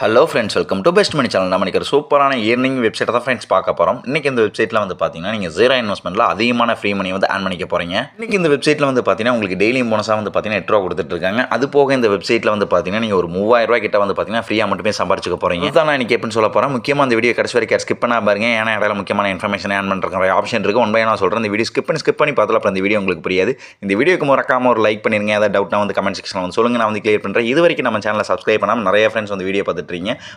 Hello friends, welcome to best money channel. நம்ம ஒரு சூப்பரான ஏர்னிங் வெப்சைட்டை தான் ஃப்ரெண்ட்ஸ் பார்க்க போகிறோம். இன்றைக்கி இந்த வெப்சைட்டில் வந்து பார்த்தீங்கன்னா நீங்கள் ஜீரோ இன்வெஸ்ட்மெண்ட்டில் அதிகமான ஃப்ரீ மணி வந்து ஆன் பண்ணிக்க போகிறீங்க. இன்றைக்கி இந்த வெப்சைட்டில் வந்து பார்த்தீங்கன்னா உங்களுக்கு டெய்லி போனஸாக வந்து பார்த்தீங்கன்னா 8 ரூபா கொடுத்துட்ருக்காங்க. அது போக இந்த வெப்சைட்டில் வந்து பார்த்தீங்கன்னா நீங்கள் ஒரு 3000 ரூபா கிட்ட வந்து பார்த்தீங்கன்னா ஃப்ரீயாக மட்டுமே சம்பாரிச்சுக்க போகிறீங்க. இதுதான் நான் இன்றைக்கி எப்படின்னு சொல்ல போகிறேன். முக்கியமாக இந்த வீடியோ கடைசி வரைக்கும் ஸ்கிப் பண்ணால் பாருங்க. ஏன்னா இடையில முக்கியமான இன்ஃபர்மேஷன் ஆன் பண்ணுற ஆப்ஷன் இருக்குது. ஒன் பை நான் சொல்கிறேன். இந்த வீடியோ ஸ்கிப் பண்ணி பார்த்தாலும் அப்புறம் இந்த வீடியோ உங்களுக்கு புரியாது. இந்த வீடியோக்கு மறக்காமல் ஒரு லைக் பண்ணிருங்க. ஏதாவது டவுட்னா வந்து கமெண்ட் செக்ஷனில் வந்து சொல்லுங்கள், நான் வந்து கிளியர் பண்ணுறேன். இது வரைக்கும் நம்ம சேனலை சப்ஸ்கிரைப் பண்ணாமல் நிறைய ஃப்ரெண்ட்ஸ் வந்து வீடியோ பார்த்துட்டு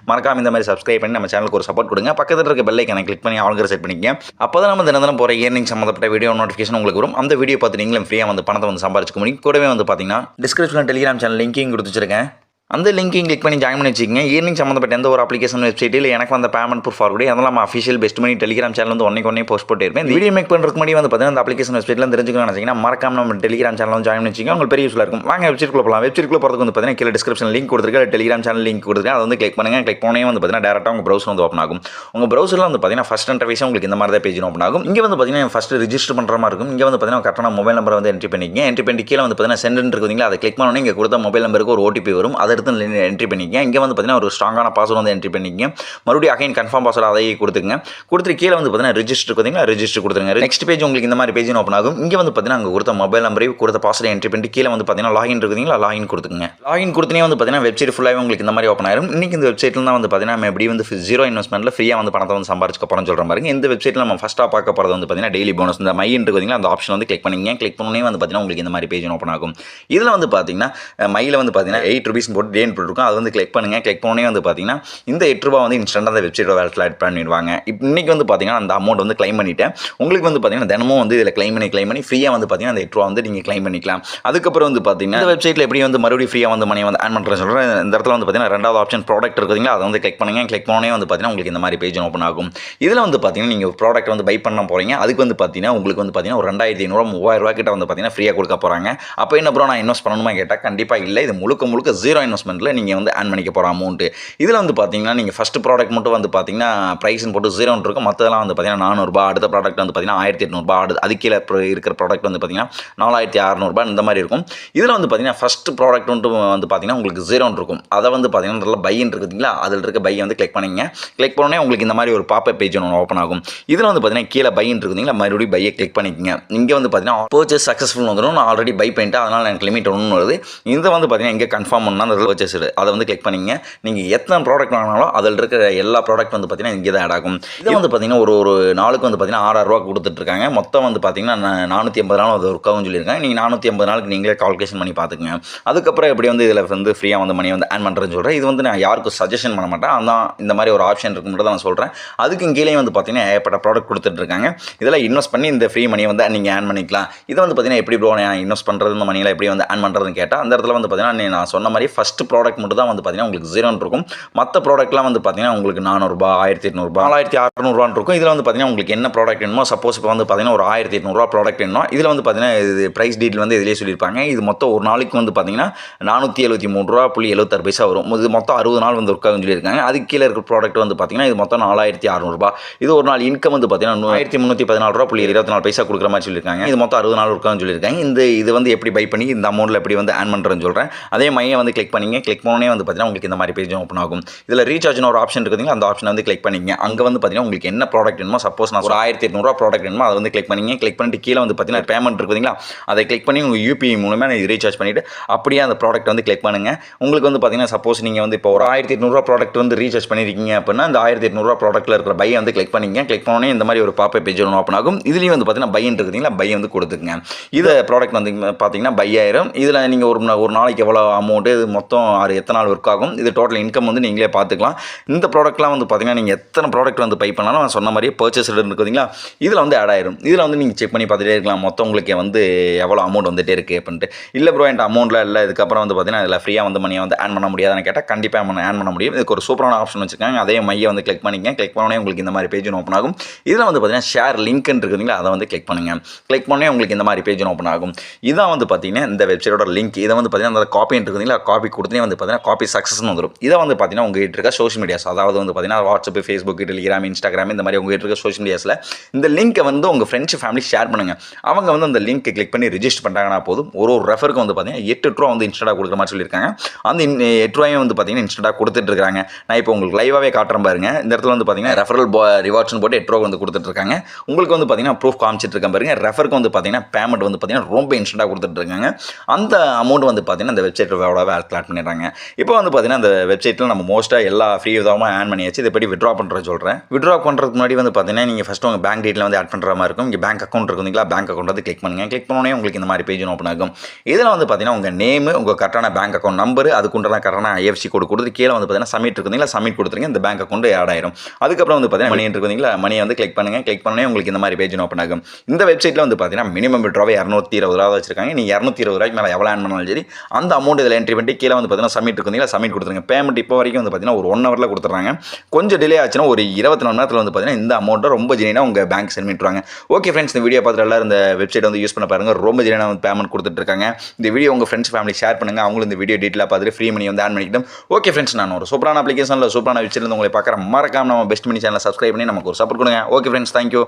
மறக்காம இந்த மாதிரி சப்ஸ்கிரைப் பண்ணி நம்ம சேனலுக்கு ஒரு சப்போர்ட் கொடுங்க. பக்கத்தில் இருக்க பெல் ஐகானை கிளிக் பண்ணி ஆல்ரெடி செட் பண்ணிக்கங்க. அப்பதான் நம்ம தினம் போகிற ஏர்னிங் சம்மந்தப்பட்ட வீடியோ நோட்டிஃபிகேஷன் உங்களுக்கு வரும். அந்த வீடியோ பார்த்து நீங்களும் ஃப்ரீயாக வந்து பணத்தை வந்து சம்பாதிச்சுக்க முடியும். கூடவே வந்து பார்த்தீங்கன்னா டிஸ்கிரிப்ஷனில் டெலிகிராம் சேனல் லிங்கையும் கொடுத்து வச்சிருக்கேன். அந்த லிங்கையும் கிளிக் பண்ணி ஜாயின் பண்ணி வச்சுக்கோங்க. ஈர்னிங் சம்மந்தப்பட்ட எந்த ஒரு அப்ளிகேஷன் வெப்சைட்டில் எனக்கு வந்து பேமெண்ட் ப்ரூஃப் ஃபார்வர்டு அதெல்லாம் நம்ம அஃபிஷியல் பெஸ்ட் மணி டெலிகிராம் சேனல் வந்து ஒன்றே போஸ்ட் போட்டு இருப்பேன். வீடியோ மேக் பண்ணுறதுக்கு முன்னாடி வந்து பார்த்தீங்கன்னா அந்த அப்ளிகேஷன் வெப்சைட்டில் தெரிஞ்சுக்கணும்னு நினச்சிங்கன்னா மறக்காம நம்ம டெலிகிராம் சேனலும் ஜாயின் பண்ணி வச்சுக்கோங்க. உங்களுக்கு பெரிய யூஸ்ஃபுல்லாக இருக்கும். வாங்க வெப்சைட்குள்ளே போகலாம். வெப்சைட்குள்ளே போகிறதுக்கு வந்து பார்த்தீங்கன்னா கீழே டிஸ்கிரிப்ஷன் லிங்க் கொடுத்துருக்கேன், டெலிகிராம் சேனல் லிங்க் கொடுத்துருக்கேன். அதை வந்து கிளிக் பண்ணுங்கள். கிளிக் பண்ணே வந்து பார்த்தீங்கன்னா டேரெக்டாக உங்கள் ப்ரௌசர் வந்து ஓப்பன் ஆகும். உங்கள் ப்ரௌசரில் வந்து பார்த்தீங்கன்னா ஃபஸ்ட் இன்டர்ஃபேஸ் உங்களுக்கு இந்த மாதிரி தான் பேஜ் ஓப்பன் ஆகும். இங்கே வந்து பார்த்தீங்கன்னா ஃபஸ்ட்டு ரிஜிஸ்டர் பண்ணுற மாதிரி இருக்கும். இங்கே வந்து பார்த்தீங்கன்னா கரெக்டான மொபைல் நம்பரை வந்து என்ட்ரி பண்ணிக்கங்க. என்ட்ரி பண்ணி கீழே வந்து பார்த்தீங்கன்னா சென்ட் இருக்குதுங்களா, அதை கிளிக் பண்ணோன்னே இங்கே கொடுத்த மொபைல் நம்பருக்கு ஒரு OTP வரும். அதை எடுத்து என்ட்ரி பண்ணிக்கங்க. இங்கே வந்து பார்த்தீங்கன்னா ஒரு ஸ்ட்ராங்கான பாஸ்வேர்டு வந்து என்ட்ரி பண்ணிக்கங்க. மறுபடியும் அகைன் கன்ஃபார்ம் பாஸ்வேர்டு அதையே கொடுத்துங்க. கொடுத்துட்டு கீழே வந்து பார்த்தீங்கன்னா ரிஜிஸ்டர் பார்த்தீங்கன்னா ரிஜிஸ்டர் கொடுத்துருங்க. நெக்ஸ்ட் பேஜ் உங்களுக்கு இந்த மாதிரி பேஜ் ஓப்பன் ஆகும். இங்கே வந்து பார்த்தீங்கன்னா அங்கே கொடுத்த மொபைல் நம்பரையும் கொடுத்த பாஸ்வேர்டு என்ட்ரி பண்ணி கீழே வந்து பார்த்தீங்கன்னா லாகின் இருக்குதுங்களா, லாகின் கொடுத்துங்க. லாகின் கொடுத்தனே வந்து பார்த்தீங்கன்னா வெப்சைட் ஃபுல்லாகவே உங்களுக்கு இந்த மாதிரி ஓப்பன் ஆயிரும். இன்னைக்கு இந்த வெப்சைட்டில் தான் வந்து பார்த்தீங்கன்னா நம்ம எப்படி வந்து ஜீரோ இன்வெஸ்ட்மெண்ட்டில் ஃப்ரீயாக வந்து பணத்தை வந்து சம்பாரிச்சுக்க போகிறோம்னு சொல்கிற மாதிரி. இந்த வெப்சைட்டில் நம்ம ஃபஸ்ட்டாக பார்க்க போகிறது வந்து பார்த்தீங்கன்னா டெய்லி போனஸ். இந்த மைண்ட் இருக்குதுங்களா, அந்த ஆப்ஷன் வந்து கிளிக் பண்ணிங்க. கிளிக் பண்ணோன்னே வந்து பார்த்தீங்கன்னா உங்களுக்கு இந்த மாதிரி பேஜ் ஓப்பன் ஆகும். இதில் வந்து பார்த்தீங்கன்னா மையில் வந்து பார்த்தீங்கன்னா 8 ரூபீஸ் போட்டு டேன் போட்டுருக்கும். அது வந்து கிளிக் பண்ணுங்கள். கிளிக் பண்ணோன்னே வந்து பார்த்தீங்கன்னா இந்த 8 ரூபா வந்து இன்ஸ்டன்ட்டாக அந்த வெப்சைட் வேலட்டில் ஆட் பண்ணிடுவாங்க. இன்றைக்கி வந்து பார்த்தீங்கன்னா அந்த அமௌண்ட் வந்து கிளைம் பண்ணிவிட்டேன். உங்களுக்கு வந்து பார்த்தீங்கன்னா தினமும் வந்து இதில் கிளைம் பண்ணி ஃப்ரீயாக வந்து பார்த்தீங்கன்னா அந்த 8 ரூபா வந்து நீங்கள் கிளைம் பண்ணிக்கலாம். அதுக்கப்புறம் வந்து பார்த்தீங்கன்னா இந்த வெப்சைட்டில் எப்படி வந்து மறுபடியும் ஃப்ரீயாக வந்து மணி வந்து ஆன் பண்ணுறேன்னு சொல்கிறேன். இந்த இடத்துல வந்து பார்த்தீங்கன்னா ரெண்டாவது ஆப்ஷன் ப்ராடக்ட் இருக்குதுங்களா, அதை வந்து கிளிக் பண்ணுங்கள். கிளிக் பண்ணோன்னே வந்து பார்த்தீங்கன்னா உங்களுக்கு இந்த மாதிரி பேஜ் ஓப்பன் ஆகும். இதில் வந்து பார்த்தீங்கன்னா நீங்கள் ப்ராடக்ட் வந்து பை பண்ண போகிறீங்க. அதுக்கு வந்து பார்த்தீங்கன்னா உங்களுக்கு வந்து பார்த்தீங்கன்னா ஒரு 2500 3000 ரூபா கிட்ட வந்து பார்த்தீங்கன்னா ஃப்ரீயாக கொடுக்க போகிறாங்க. அப்போ என்ன ப்ரோ நான் இன்வெஸ்ட் பண்ணணுமா கேட்டால் கண்டிப்பாக இல்லை. இது முழுக்க ஜீரோ இன்வெஸ்ட்மெண்ட்டில் நீங்கள் வந்து ஆன் பண்ணிக்க போகிற அமௌண்ட்டு. இதில் வந்து பார்த்தீங்கன்னா நீங்கள் ஃபஸ்ட்டு ப்ராடக்ட் மட்டும் வந்து பார்த்தீங்கன்னா ப்ரைஸ்னு போட்டு 0 இருக்கும். மற்றதெல்லாம் வந்து பார்த்தீங்கன்னா 400 ரூபா. அடுத்த ப்ராடக்ட் வந்து பார்த்தீங்கன்னா 1800 ரூபா. அது கீழே இருக்கிற ப்ராடக்ட் வந்து பார்த்தீங்கன்னா 4600 ரூபா இந்த மாதிரி இருக்கும். இதில் வந்து பார்த்தீங்கன்னா ஃபஸ்ட்டு ப்ராடக்ட் வந்து பார்த்தீங்கன்னா உங்களுக்கு 0 இருக்கும். அதை வந்து பார்த்தீங்கன்னா நல்லா பைன்னு இருக்குதுங்களா, அதில் இருக்க பையை வந்து கிளிக் பண்ணிங்க. கிளிக் பண்ணோன்னே உங்களுக்கு இந்த மாதிரி ஒரு பாப்பப் பேஜ் ஒன்று ஓப்பன் ஆகும். இதில் வந்து பார்த்தீங்கன்னா கீழே பைன்னு இருக்குதுங்களா, மறுபடியும் பையை கிளிக் பண்ணிக்கங்க. இங்கே வந்து பார்த்தீங்கன்னா பர்ச்சேஸ் சக்ஸஸ்ஃபுல் வந்துடும். நான் ஆல்ரெடி பை பண்ணிட்டேன், அதனால் எனக்கு லிமிட் ஒன்று வருது. இதை வந்து பார்த்தீங்கன்னா இங்கே கன்ஃபார்ம் பண்ணால் அந்த பர்ச்சேஸ் அதை வந்து கிளிக் பண்ணிங்க. நீங்கள் எத்தனை ப்ராடக்ட் வாங்கினாலும் அதில் இருக்கிற எல்லா ப்ராடக்ட் வந்து பார்த்தீங்கன்னா இங்கே தான் ஆட் ஆகும். இதை வந்து பார்த்தீங்கன்னா ஒரு நாளுக்கு வந்து பார்த்தீங்கன்னா 6000 ரூபா கொடுத்துட்ருக்காங்க. மொத்தம் வந்து பார்த்தீங்கன்னா 480 நாள் அது ஒர்க் ஆகும்னு சொல்லியிருக்காங்க. நீங்கள் 480 நாளுக்கு நீங்களே கால்குலேஷன் பண்ணி பார்த்துக்குங்க. அதுக்கப்புறம் எப்படி வந்து இதில் வந்து ஃப்ரீயாக வந்து மணி வந்து ஆன் பண்ணுறேன்னு சொல்கிறேன். இது வந்து நான் யாருக்கும் சஜஷன் பண்ண மாட்டேன். அதான் இந்த மாதிரி ஒரு ஆப்ஷன் இருக்குன்னு நான் சொல்கிறேன். அதுக்கு கீழே வந்து பார்த்தீங்கன்னா ஏகப்பட்ட ப்ராடக்ட் கொடுத்துட்ருக்காங்க. இதெல்லாம் இன்வெஸ்ட் பண்ணி இந்த ஃப்ரீ மணியை வந்து நீங்கள் ஆன் பண்ணிக்கலாம். இதை வந்து பார்த்தீங்கன்னா எப்படி ப்ரோ நான் இன்வெஸ்ட் பண்ணுறது, இந்த மணியில் எப்படி வந்து ஆன் பண்ணுறதுன்னு கேட்டால் அந்த இடத்துல வந்து பார்த்தீங்கன்னா நான் சொன்ன மாதிரி ஃபஸ்ட்டு ப்ராடக்ட் மட்டும் தான் வந்து பார்த்தீங்கன்னா உங்களுக்கு 0 இருக்கும். மற்ற ப்ராடக்ட்லாம் வந்து பார்த்தீங்கன்னா உங்களுக்கு 400 ரூபா 1800 ரூபா 4600 இருக்கும். இதில் வந்து பார்த்தீங்கன்னா உங்களுக்கு என்ன ப்ராடக்ட் வேணுமோ, சப்போஸ் இப்போ வந்து பார்த்தீங்கன்னா ஒரு 1800 ரூபா ப்ராடக்ட் வேணும். இதில் வந்து பார்த்தீங்கன்னா இது ப்ரைஸ் டீட்டெயில் வந்து இதிலே சொல்லியிருப்பாங்க. இது மொத்தம் ஒரு நாளைக்கு வந்து பார்த்தீங்கன்னா 473 ரூபா 76 பைசா வரும். இது மொத்தம் 60 நாள் வந்து ஒர்க் ஆகும்னு சொல்லியிருக்காங்க. அதுக்கு கீழே இருக்கிற ப்ராடக்ட் வந்து பார்த்தீங்கன்னா இது மொத்தம் 4600 ரூபா. இது ஒரு நாள் இன்கம் வந்து பார்த்தீங்கன்னா 1314 ரூபா 24 பைசா கொடுக்குற மாதிரி சொல்லியிருக்காங்க. இது மொத்தம் 60 நாள் ஒர்க் ஆகும்னு சொல்லியிருக்காங்க. இது வந்து எப்படி பை பண்ணி இந்த அமௌண்ட்டில் எப்படி வந்து ஆன் பண்ணுறேன்னு சொல்கிறேன். அதே மையை வந்து கிளிக் பண்ணிங்க. கிளிக் பண்ணோன்னே வந்து பார்த்தீங்கன்னா உங்களுக்கு இந்த மாதிரி பேஜ் ஓப்பன் ஆகும். இதில் ரீசார்ஜ்னு ஒரு ஆப்ஷன் இருக்குதுங்க, அந்த ஆப்ஷனை வந்து கிளிக் பண்ணிங்க. அங்கே வந்து பார்த்தீங்கன்னா உங்களுக்கு என்ன ப்ராடக்ட் வேணுமோ, சப்போஸ் நான் ஒரு 1800 ரூபா ப்ராடக்ட் வேணுமோ அதை வந்து கிளிக் பண்ணிங்க. கிளிக் பண்ணிட்டு கீழே வந்து பார்த்தீங்கன்னா பேமெண்ட் இருக்குதுங்களா, அதை கிளிக் பண்ணி உங்கள் UPI மூலமாக நீங்கள் ரீசார்ஜ் பண்ணிவிட்டு அப்படியே அந்த ப்ராடக்ட் வந்து கிளிக் பண்ணுங்கள். உங்களுக்கு வந்து பார்த்தீங்கன்னா சப்போஸ் நீங்கள் வந்து இப்போ ஒரு 1800 ரூபா ப்ராடக்ட் வந்து ரீசார்ஜ் பண்ணியிருக்கீங்க அப்படின்னா அந்த 1800 ரூபா ப்ராடக்ட்டில் இருக்கிற பையை வந்து கிளிக் பண்ணிங்க. கிளிக் பண்ணோன்னே இந்த மாதிரி ஒரு பாப்பப் பேஜ் ஒன்று ஓப்பன் ஆகும். இதுலேயும் வந்து பார்த்தீங்கன்னா பையன் இருக்குதுங்களா, பையை வந்து கொடுத்துக்குங்க. இதை ப்ராடக்ட் வந்து பார்த்தீங்கன்னா பை ஆயிரும். இதில் நீங்கள் ஒரு நாளைக்கு எவ்வளோ அமௌண்ட்டு, இது மொத்தம் எத்தனை நாள் ஒர்க் ஆகும், இது டோட்டல் இன்கம் வந்து நீங்களே பார்த்துக்கலாம். இந்த ப்ராடக்ட்லாம் வந்து பார்த்தீங்கன்னா நீங்கள் எத்தனை ப்ராடக்ட் வந்து பை பண்ணாலும் நான் சொன்ன மாதிரியே பர்ச்சேஸ் இருக்குதுங்களா, இதில் வந்து ஆட் ஆயிரும். இதில் வந்து நீங்கள் செக் பண்ணி பார்த்துட்டே இருக்கலாம் மொத்தம் உங்களுக்கு வந்து எவ்வளோ அமௌண்ட் வந்துட்டே இருக்குது அப்படின்ட்டு. இல்லை ப்ரோ என்கிட்ட அமௌண்ட்லாம் இல்லை, இதுக்கப்புறம் வந்து பார்த்தீங்கன்னா இதில் ஃப்ரீயாக வந்து மணியை வந்து ஆன் பண்ண முடியாதுன்னு கேட்டால் கண்டிப்பாக ஆன் பண்ண முடியும். இதுக்கு ஒரு சூப்பரான ஆப்ஷன் வச்சுருக்காங்க. அதே மையை வந்து கிளிக் பண்ணிங்க. கிளிக் பண்ணோன்னே உங்களுக்கு இந்த மாதிரி பேஜ் ஓப்பன் ஆகும். இதில் வந்து பார்த்தீங்கன்னா ஷேர் லிங்க்னு இருக்குதுங்களா, அதை வந்து கிளிக் பண்ணுங்கள். கிளிக் பண்ணோன்னே உங்களுக்கு இந்த மாதிரி பேஜ் ஓப்பன் ஆகும். இதான் வந்து பார்த்தீங்கன்னா இந்த வெப்சைட்டோட லிங்க். இதை வந்து பார்த்தீங்கன்னா அந்த காப்பி இருக்குதுங்களா, காப்பி கொடுத்தே வந்து பார்த்தீங்கன்னா காப்பி சக்ஸஸ்னு வந்துடும். இதை வந்து பார்த்தீங்கன்னா உங்ககிட்ட இருக்க சோஷியல் மீடியாஸ், அதாவது வந்து பார்த்தீங்கன்னா வாட்ஸ்அப், ஃபேஸ்புக், டெலிகிராம், இன்ஸ்டாகிராம் இந்த மாதிரி உங்ககிட்ட இருக்க சோஷியல் மீடியாஸில் இந்த லிங்க்கை வந்து உங்கள் ஃப்ரெண்ட்ஸ் ஃபேமிலி ஷேர் பண்ணுங்கள். அவங்க வந்து அந்த லிங்க்கை கிளிக் பண்ணி ரிஜிஸ்டர் பண்ணிட்டாங்கன்னா போதும். ஒரு ரெஃபருக்கு வந்து பார்த்தீங்கன்னா 8 ரூபா வந்து இன்ஸ்டன்ட்டாக கொடுக்குற மாதிரி சொல்லியிருக்காங்க. அந்த 8 ரூபாயும் வந்து பார்த்தீங்கன்னா இன்ஸ்டன்ட்டாக கொடுத்துட்ருக்காங்க. நான் இப்போ உங்களுக்கு லைவாகவே காட்டுறேன் பாருங்க. இந்த இடத்துல வந்து பார்த்தீங்கன்னா ரெஃபரல் ரிவார்ட்ஸ்னு போட்டு 8 ரூபா வந்து கொடுத்துட்ருக்காங்க. உங்களுக்கு வந்து பார்த்தீங்கன்னா ப்ரூஃப் காமிச்சிட்ருக்கேன் பாருங்க. ரெஃபருக்கு வந்து பார்த்தீங்கன்னா பேமெண்ட் வந்து பார்த்தீங்கன்னா ரொம்ப இன்ஸ்டன்ட்டாக கொடுத்துட்ருக்காங்க. அந்த அமௌண்ட் வந்து பார்த்தீங்கன்னா இந்த வெப்சைட்டோட கால்குலேட் பண்ணிடுறாங்க. இப்போ வந்து பார்த்தீங்கன்னா அந்த வெப்சைட்டில் நம்ம மோஸ்ட்டாக எல்லா ஃப்ரீ விதமாக ஆன் பண்ணியாச்சு. இதை பற்றி விட்ரா பண்ணுறது சொல்கிறேன். விட்ரா பண்ணுறதுக்கு முன்னாடி வந்து பார்த்தீங்கன்னா நீங்கள் ஃபஸ்ட்டு உங்கள் பேங்க் டீட்டெயில் வந்து ஆட் பண்ணுற மாதிரி இருக்கும். இங்கே பேங்க் அக்கௌண்ட் இருக்குங்களா, பேங்க் அக்கௌண்ட் வந்து கிளிக் பண்ணுங்கள். கிளிக் பண்ணோடனே உங்களுக்கு இந்த மாதிரி பேஜ் ஓப்பன் ஆகும். இதில் வந்து பார்த்தீங்கன்னா உங்கள் நேமு, உங்கள் கரெக்டான பேங்க் அக்கௌண்ட் நம்பர், அதுக்குண்டான கரெக்டான ஐஎஃப்சி கோடு கொடுத்து கீழே வந்து பார்த்தீங்கன்னா சப்மிட் இருக்குங்களா, சப்மிட் கொடுத்துருங்க. இந்த பேங்க் அக்கௌண்ட் ஆட் ஆயிரும். அதுக்கப்புறம் வந்து பார்த்தீங்கன்னா மணி இருக்குங்களா, மணியை வந்து கிளிக் பண்ணுங்கள். கிளிக் பண்ணோடனே உங்களுக்கு இந்த மாதிரி பேஜ் ஓப்பன் ஆகும். இந்த வெப்சைட்டில் வந்து பார்த்தீங்கன்னா மினிமம் விட்ராவே 220 ரூபா வச்சிருக்காங்க. நீங்கள் 220 ரூபாய்க்கு மேலே எவ்வளோ ஆன் பண்ணாலும் சரி அந்த அமௌண்ட் இதில் என்ட்ரி பண்ணி கீழே வந்து பார்த்தீங்கன்னா சப்மிட் இருக்குங்களா, சப்மிட் கொடுத்துருங்க. பேமெண்ட் இப்போ வரைக்கும் வந்து பார்த்தீங்கன்னா ஒரு 1 ஹவரில் கொடுத்துட்றாங்க. கொஞ்சம் டிலே ஆச்சுன்னா ஒரு 24 மணி நேரத்தில் வந்து பார்த்தீங்கன்னா இந்த அமௌண்ட்டை ரொம்ப ஜெனினாக உங்கள் பேங்க் சென்ட் பண்ணிட்டுருவாங்க. ஓகே ஃப்ரெண்ட்ஸ், இந்த வீடியோ பார்த்துட்டு எல்லாரும் இந்த வெப்சைட் வந்து யூஸ் பண்ண பாருங்கள். ரொம்ப ஜெனினாக வந்து பேமெண்ட் கொடுத்துட்ருக்காங்க. இந்த வீடியோ உங்கள் ஃப்ரெண்ட்ஸ் ஃபேமிலி ஷேர் பண்ணுங்கள். அவங்களும் இந்த வீடியோ டீட்டெயிலாக பார்த்துட்டு ஃப்ரீ மணி வந்து ஆன் பண்ணிக்கிட்டோம். ஓகே ஃப்ரெண்ட்ஸ், நான் ஒரு சூப்பரான அப்ளிகேஷனில் சூப்பரான வெப்சைட் உங்களை பார்க்குறேன். மறக்காம நம்ம பெஸ்ட் மணி சேனலை சப்ஸ்கிரைப் பண்ணி நமக்கு ஒரு சப்போர்ட் கொடுங்க. Okay friends, thank you.